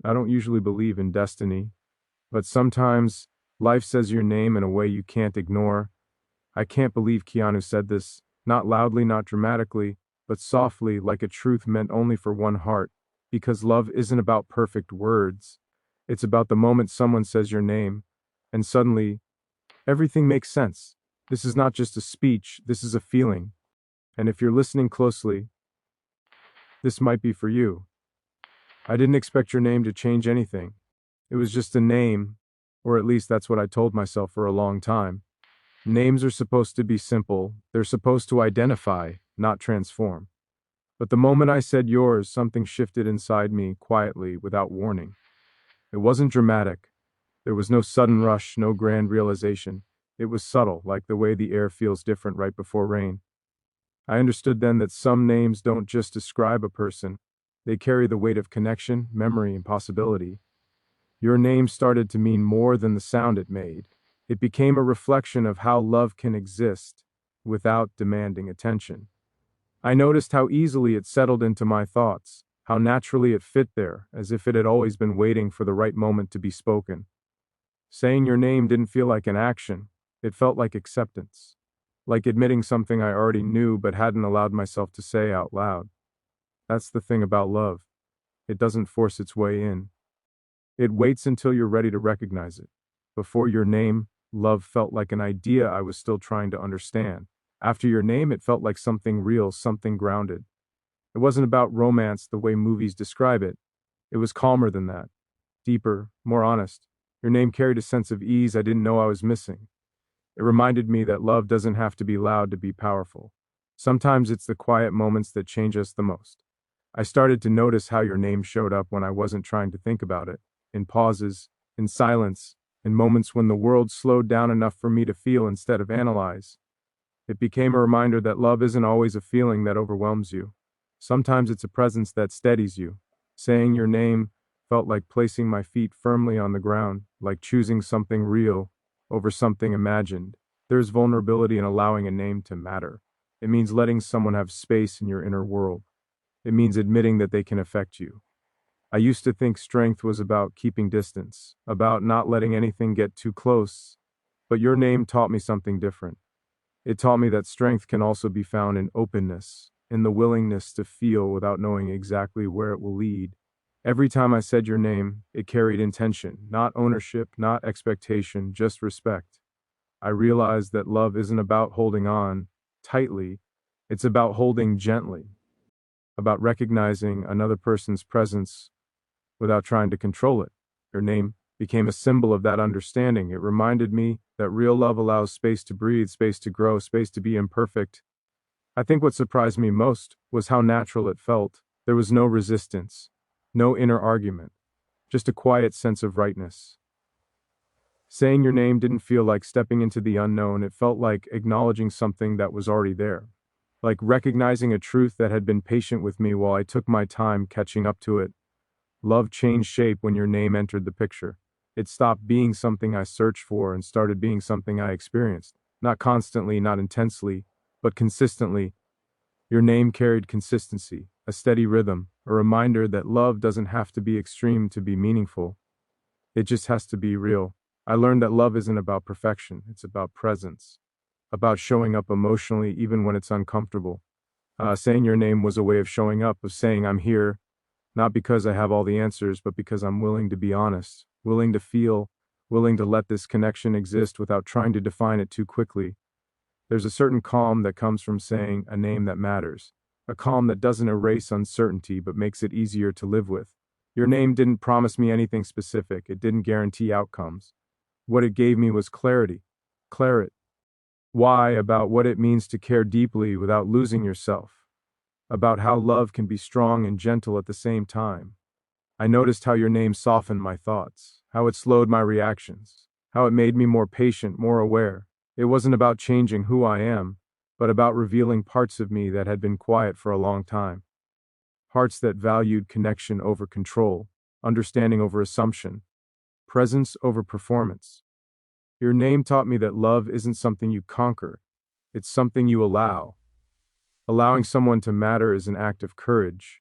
I don't usually believe in destiny, but sometimes life says your name in a way you can't ignore. I can't believe Keanu said this, not loudly, not dramatically, but softly, like a truth meant only for one heart, because love isn't about perfect words. It's about the moment someone says your name, and suddenly, everything makes sense. This is not just a speech, this is a feeling. And if you're listening closely, this might be for you. I didn't expect your name to change anything. It was just a name, or at least that's what I told myself for a long time. Names are supposed to be simple, they're supposed to identify, not transform. But the moment I said yours, something shifted inside me quietly, without warning. It wasn't dramatic. There was no sudden rush, no grand realization. It was subtle, like the way the air feels different right before rain. I understood then that some names don't just describe a person, they carry the weight of connection, memory, and possibility. Your name started to mean more than the sound it made. It became a reflection of how love can exist without demanding attention. I noticed how easily it settled into my thoughts, how naturally it fit there, as if it had always been waiting for the right moment to be spoken. Saying your name didn't feel like an action, it felt like acceptance, like admitting something I already knew but hadn't allowed myself to say out loud. That's the thing about love. It doesn't force its way in. It waits until you're ready to recognize it. Before your name, love felt like an idea I was still trying to understand. After your name, it felt like something real, something grounded. It wasn't about romance the way movies describe it. It was calmer than that, deeper, more honest. Your name carried a sense of ease I didn't know I was missing. It reminded me that love doesn't have to be loud to be powerful. Sometimes it's the quiet moments that change us the most. I started to notice how your name showed up when I wasn't trying to think about it, in pauses, in silence, in moments when the world slowed down enough for me to feel instead of analyze. It became a reminder that love isn't always a feeling that overwhelms you. Sometimes it's a presence that steadies you. Saying your name felt like placing my feet firmly on the ground, like choosing something real over something imagined. There's vulnerability in allowing a name to matter. It means letting someone have space in your inner world. It means admitting that they can affect you. I used to think strength was about keeping distance, about not letting anything get too close, but your name taught me something different. It taught me that strength can also be found in openness, in the willingness to feel without knowing exactly where it will lead. Every time I said your name, it carried intention, not ownership, not expectation, just respect. I realized that love isn't about holding on tightly, it's about holding gently, about recognizing another person's presence without trying to control it. Your name became a symbol of that understanding. It reminded me that real love allows space to breathe, space to grow, space to be imperfect. I think what surprised me most was how natural it felt. There was no resistance, no inner argument, just a quiet sense of rightness. Saying your name didn't feel like stepping into the unknown, it felt like acknowledging something that was already there, like recognizing a truth that had been patient with me while I took my time catching up to it. Love changed shape when your name entered the picture. It stopped being something I searched for and started being something I experienced. Not constantly, not intensely, but consistently. Your name carried consistency, a steady rhythm, a reminder that love doesn't have to be extreme to be meaningful. It just has to be real. I learned that love isn't about perfection, it's about presence, about showing up emotionally even when it's uncomfortable. Saying your name was a way of showing up, of saying I'm here, not because I have all the answers, but because I'm willing to be honest, willing to feel, willing to let this connection exist without trying to define it too quickly. There's a certain calm that comes from saying a name that matters, a calm that doesn't erase uncertainty but makes it easier to live with. Your name didn't promise me anything specific, it didn't guarantee outcomes. What it gave me was clarity. Clarity. Why about what it means to care deeply without losing yourself, about how love can be strong and gentle at the same time. I noticed how your name softened my thoughts, how it slowed my reactions, how it made me more patient, more aware. It wasn't about changing who I am, but about revealing parts of me that had been quiet for a long time. Parts that valued connection over control, understanding over assumption, presence over performance. Your name taught me that love isn't something you conquer, it's something you allow. Allowing someone to matter is an act of courage.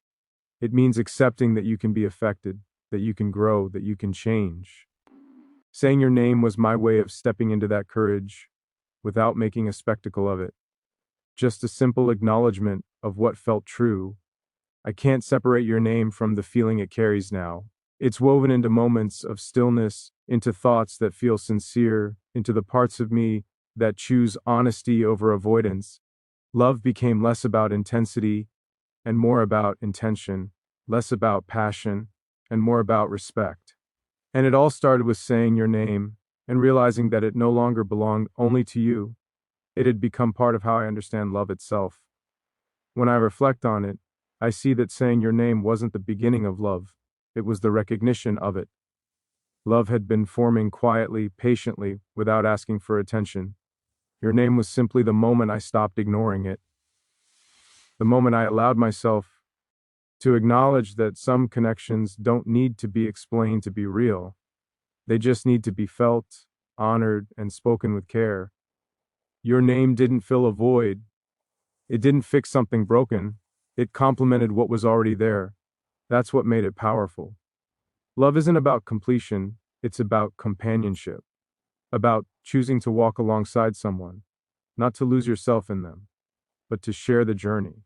It means accepting that you can be affected, that you can grow, that you can change. Saying your name was my way of stepping into that courage without making a spectacle of it. Just a simple acknowledgement of what felt true. I can't separate your name from the feeling it carries now. It's woven into moments of stillness, into thoughts that feel sincere, into the parts of me that choose honesty over avoidance. Love became less about intensity and more about intention, less about passion and more about respect. And it all started with saying your name and realizing that it no longer belonged only to you. It had become part of how I understand love itself. When I reflect on it, I see that saying your name wasn't the beginning of love, it was the recognition of it. Love had been forming quietly, patiently, without asking for attention. Your name was simply the moment I stopped ignoring it, the moment I allowed myself to acknowledge that some connections don't need to be explained to be real. They just need to be felt, honored, and spoken with care. Your name didn't fill a void. It didn't fix something broken. It complemented what was already there. That's what made it powerful. Love isn't about completion, it's about companionship, about choosing to walk alongside someone, not to lose yourself in them, but to share the journey.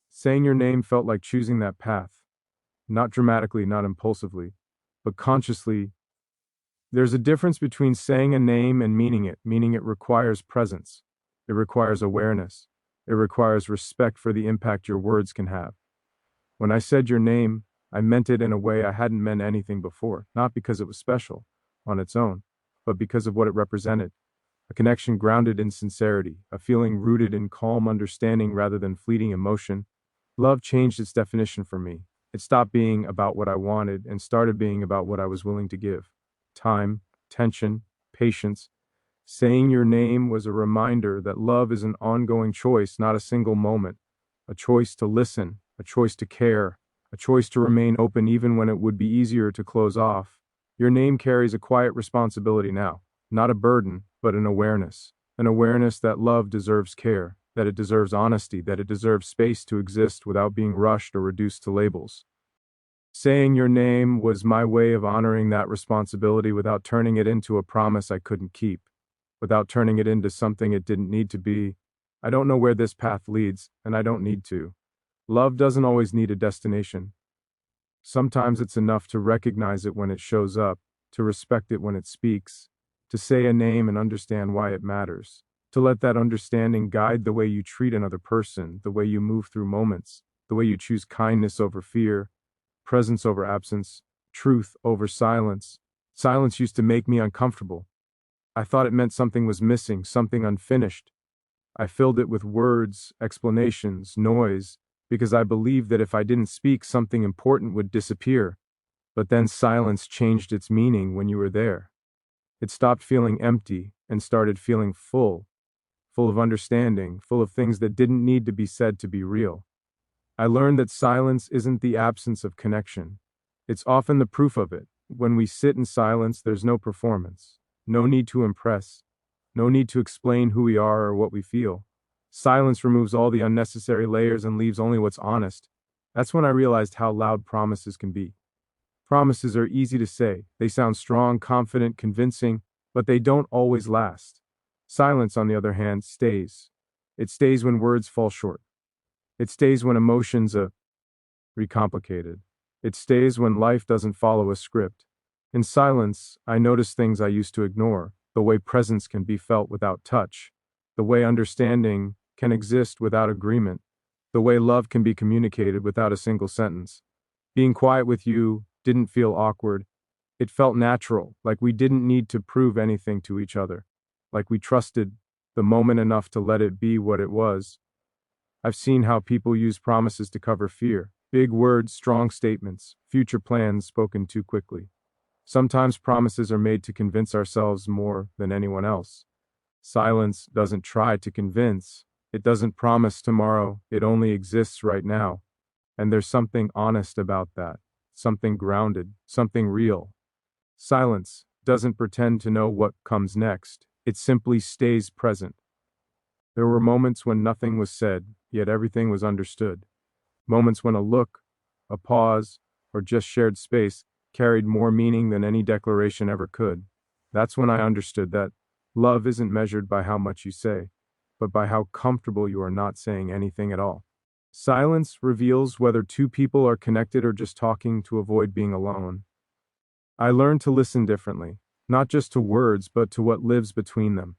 Saying your name felt like choosing that path, not dramatically, not impulsively, but consciously. There's a difference between saying a name and meaning it. Meaning it requires presence. It requires awareness. It requires respect for the impact your words can have. When I said your name, I meant it in a way I hadn't meant anything before, not because it was special on its own, but because of what it represented. A connection grounded in sincerity, a feeling rooted in calm understanding rather than fleeting emotion. Love changed its definition for me. It stopped being about what I wanted and started being about what I was willing to give. Time, attention, patience. Saying your name was a reminder that love is an ongoing choice, not a single moment. A choice to listen, a choice to care, a choice to remain open even when it would be easier to close off. Your name carries a quiet responsibility now, not a burden, but an awareness. An awareness that love deserves care, that it deserves honesty, that it deserves space to exist without being rushed or reduced to labels. Saying your name was my way of honoring that responsibility without turning it into a promise I couldn't keep, without turning it into something it didn't need to be. I don't know where this path leads, and I don't need to. Love doesn't always need a destination. Sometimes it's enough to recognize it when it shows up, to respect it when it speaks, to say a name and understand why it matters, to let that understanding guide the way you treat another person, the way you move through moments, the way you choose kindness over fear, presence over absence, truth over silence. Silence used to make me uncomfortable. I thought it meant something was missing, something unfinished. I filled it with words, explanations, noise, because I believed that if I didn't speak, something important would disappear. But then silence changed its meaning when you were there. It stopped feeling empty and started feeling full, full of understanding, full of things that didn't need to be said to be real. I learned that silence isn't the absence of connection. It's often the proof of it. When we sit in silence, there's no performance, no need to impress, no need to explain who we are or what we feel. Silence removes all the unnecessary layers and leaves only what's honest. That's when I realized how loud promises can be. Promises are easy to say. They sound strong, confident, convincing, but they don't always last. Silence, on the other hand, stays. It stays when words fall short. It stays when emotions are recomplicated. It stays when life doesn't follow a script. In silence, I notice things I used to ignore, the way presence can be felt without touch, the way understanding can exist without agreement, the way love can be communicated without a single sentence. Being quiet with you didn't feel awkward. It felt natural, like we didn't need to prove anything to each other, like we trusted the moment enough to let it be what it was. I've seen how people use promises to cover fear. Big words, strong statements, future plans spoken too quickly. Sometimes promises are made to convince ourselves more than anyone else. Silence doesn't try to convince. It doesn't promise tomorrow. It only exists right now. And there's something honest about that. Something grounded, something real. Silence doesn't pretend to know what comes next. It simply stays present. There were moments when nothing was said, yet everything was understood. Moments when a look, a pause, or just shared space, carried more meaning than any declaration ever could. That's when I understood that love isn't measured by how much you say, but by how comfortable you are not saying anything at all. Silence reveals whether two people are connected or just talking to avoid being alone. I learned to listen differently, not just to words, but to what lives between them.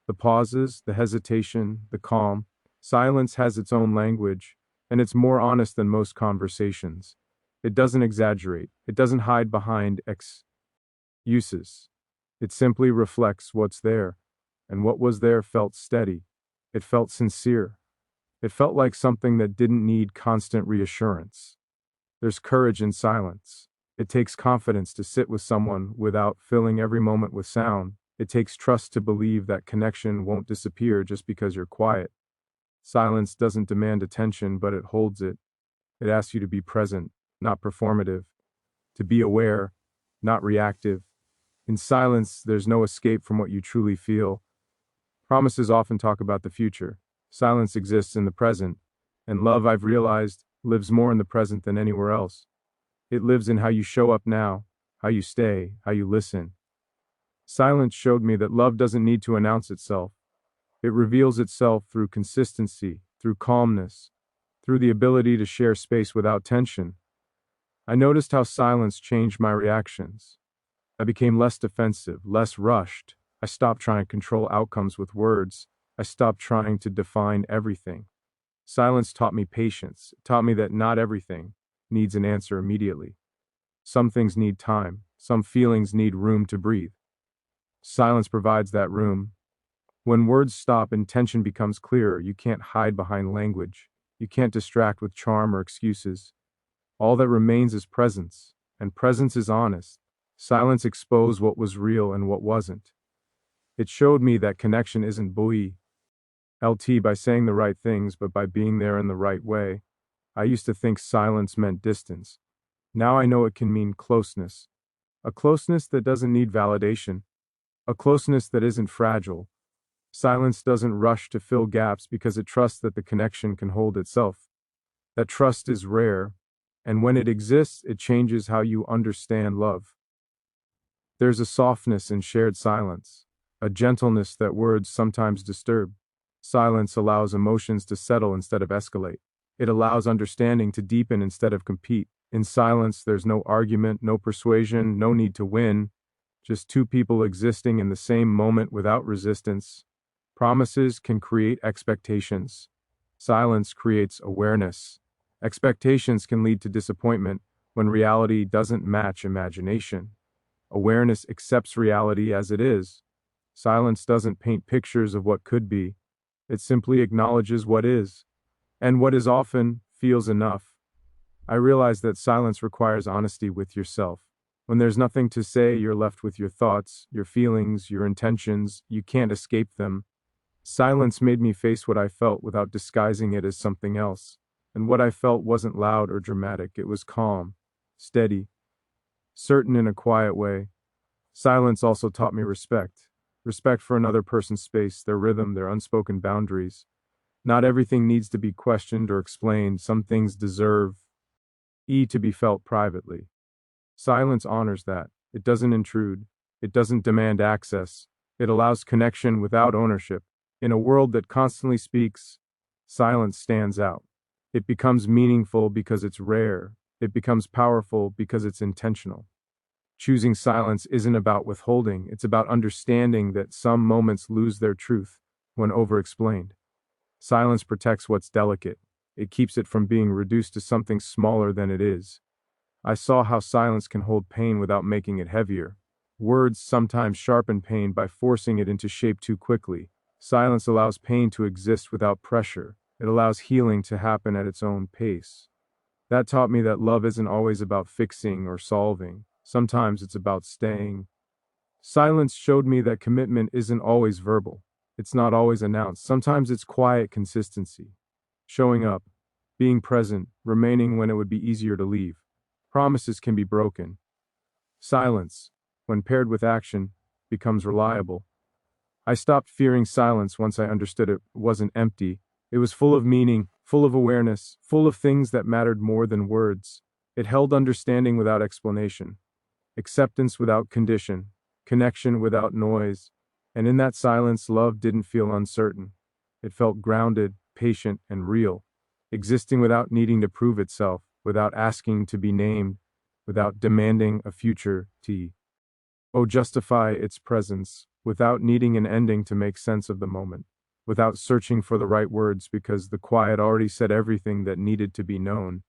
The pauses, the hesitation, the calm. Silence has its own language, and it's more honest than most conversations. It doesn't exaggerate, it doesn't hide behind excuses. It simply reflects what's there, and what was there felt steady. It felt sincere. It felt like something that didn't need constant reassurance. There's courage in silence. It takes confidence to sit with someone without filling every moment with sound. It takes trust to believe that connection won't disappear just because you're quiet. Silence doesn't demand attention, but it holds it. It asks you to be present, not performative, to be aware, not reactive. In silence, there's no escape from what you truly feel. Promises often talk about the future. Silence exists in the present, and love, I've realized, lives more in the present than anywhere else. It lives in how you show up now, how you stay, how you listen. Silence showed me that love doesn't need to announce itself. It reveals itself through consistency, through calmness, through the ability to share space without tension. I noticed how silence changed my reactions. I became less defensive, less rushed. I stopped trying to control outcomes with words. I stopped trying to define everything. Silence taught me patience. It taught me that not everything needs an answer immediately. Some things need time. Some feelings need room to breathe. Silence provides that room. When words stop, intention becomes clearer. You can't hide behind language. You can't distract with charm or excuses. All that remains is presence, and presence is honest. Silence exposed what was real and what wasn't. It showed me that connection isn't buoy, LT by saying the right things, but by being there in the right way. I used to think silence meant distance. Now I know it can mean closeness. A closeness that doesn't need validation. A closeness that isn't fragile. Silence doesn't rush to fill gaps because it trusts that the connection can hold itself. That trust is rare, and when it exists, it changes how you understand love. There's a softness in shared silence, a gentleness that words sometimes disturb. Silence allows emotions to settle instead of escalate. It allows understanding to deepen instead of compete. In silence, there's no argument, no persuasion, no need to win, just two people existing in the same moment without resistance. Promises can create expectations. Silence creates awareness. Expectations can lead to disappointment when reality doesn't match imagination. Awareness accepts reality as it is. Silence doesn't paint pictures of what could be. It simply acknowledges what is. And what is often feels enough. I realize that silence requires honesty with yourself. When there's nothing to say, you're left with your thoughts, your feelings, your intentions. You can't escape them. Silence made me face what I felt without disguising it as something else. And what I felt wasn't loud or dramatic. It was calm, steady, certain in a quiet way. Silence also taught me respect. Respect for another person's space, their rhythm, their unspoken boundaries. Not everything needs to be questioned or explained. Some things deserve to be felt privately. Silence honors that. It doesn't intrude. It doesn't demand access. It allows connection without ownership. In a world that constantly speaks, silence stands out. It becomes meaningful because it's rare. It becomes powerful because it's intentional. Choosing silence isn't about withholding. It's about understanding that some moments lose their truth when over-explained. Silence protects what's delicate. It keeps it from being reduced to something smaller than it is. I saw how silence can hold pain without making it heavier. Words sometimes sharpen pain by forcing it into shape too quickly. Silence allows pain to exist without pressure. It allows healing to happen at its own pace. That taught me that love isn't always about fixing or solving. Sometimes it's about staying. Silence showed me that commitment isn't always verbal. It's not always announced. Sometimes it's quiet consistency. Showing up, being present, remaining when it would be easier to leave. Promises can be broken. Silence, when paired with action, becomes reliable. I stopped fearing silence once I understood it wasn't empty. It was full of meaning, full of awareness, full of things that mattered more than words. It held understanding without explanation, acceptance without condition, connection without noise, and in that silence, love didn't feel uncertain. It felt grounded, patient, and real, existing without needing to prove itself, without asking to be named, without demanding a future to justify its presence, without needing an ending to make sense of the moment, without searching for the right words because the quiet already said everything that needed to be known.